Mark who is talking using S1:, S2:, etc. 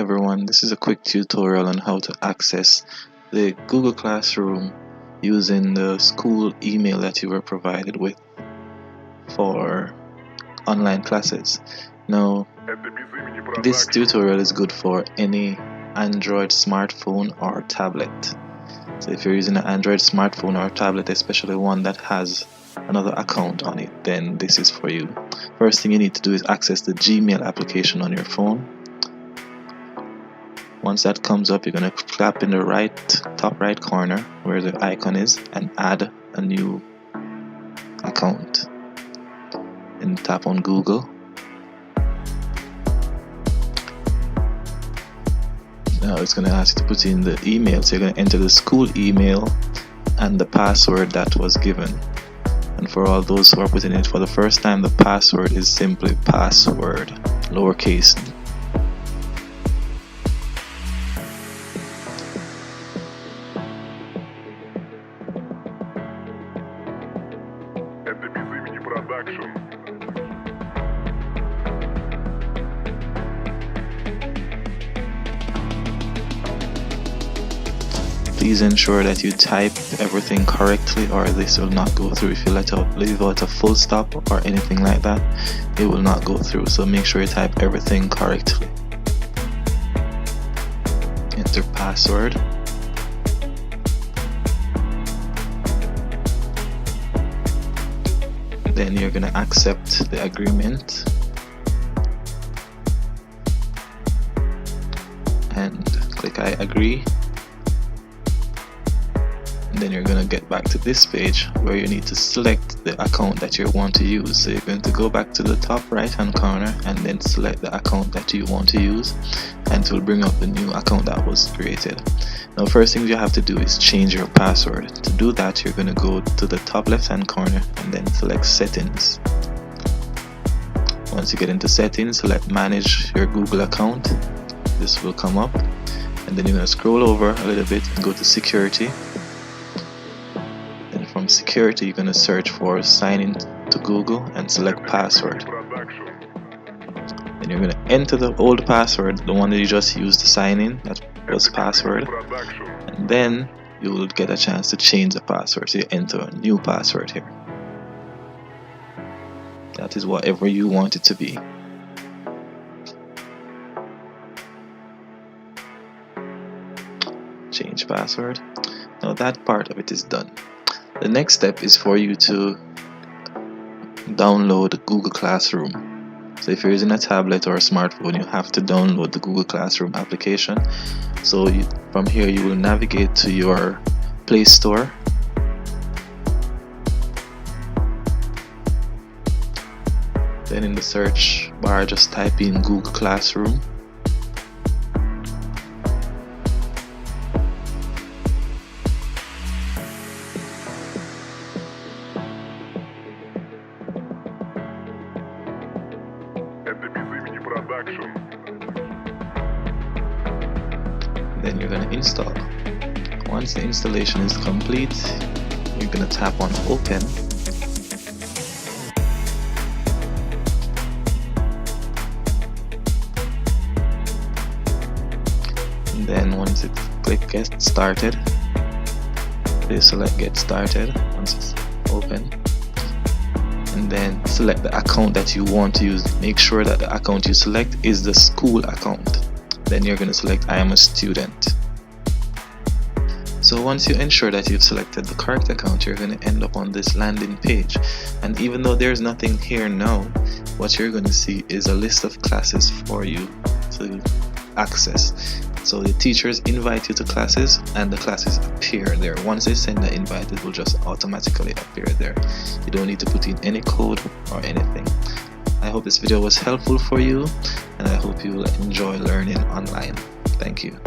S1: everyone, this is a quick tutorial on how to access the Google Classroom using the school email that you were provided with for online classes. Now, this tutorial is good for any Android smartphone or tablet. So if you're using an Android smartphone or tablet, especially one that has another account on it, then this is for you. First thing you need to do is access the Gmail application on your phone. Once that comes up, you're going to tap in the top right corner where the icon is and add a new account. And tap on Google. Now it's going to ask you to put in the email, so you're going to enter the school email and the password that was given. And for all those who are putting it for the first time, the password is simply password, lowercase. Please ensure that you type everything correctly, or this will not go through. If you leave out a full stop or anything like that, it will not go through. So make sure you type everything correctly. Enter password. Then you're going to accept the agreement and click I agree. And then you're going to get back to this page where you need to select the account that you want to use. So you're going to go back to the top right hand corner and then select the account that you want to use, and it will bring up the new account that was created. Now, first thing you have to do is change your password. To do that, you're going to go to the top left hand corner and then select settings. Once you get into settings, select manage your Google account. This will come up, and then you're going to scroll over a little bit and go to security. From security, you're going to search for sign in to Google and select password. Then you're going to enter the old password, the one that you just used to sign in, that was password, and then you will get a chance to change the password. So you enter a new password here. That is whatever you want it to be. Change password. Now that part of it is done. The next step is for you to download Google Classroom. So if you're using a tablet or a smartphone, you have to download the Google Classroom application. So from here you will navigate to your Play Store. Then in the search bar, just type in Google Classroom. Then you're going to install. Once the installation is complete, you're going to tap on open. And then once it click get started, please select get started once it's open. And then select the account that you want to use. Make sure that the account you select is the school account. Then you're going to select I am a student. So once you ensure that you've selected the correct account, you're going to end up on this landing page. And even though there's nothing here now, what you're going to see is a list of classes for you to access. So the teachers invite you to classes and the classes appear there. Once they send the invite, it will just automatically appear there. You don't need to put in any code or anything. I hope this video was helpful for you, and I hope you will enjoy learning online. Thank you.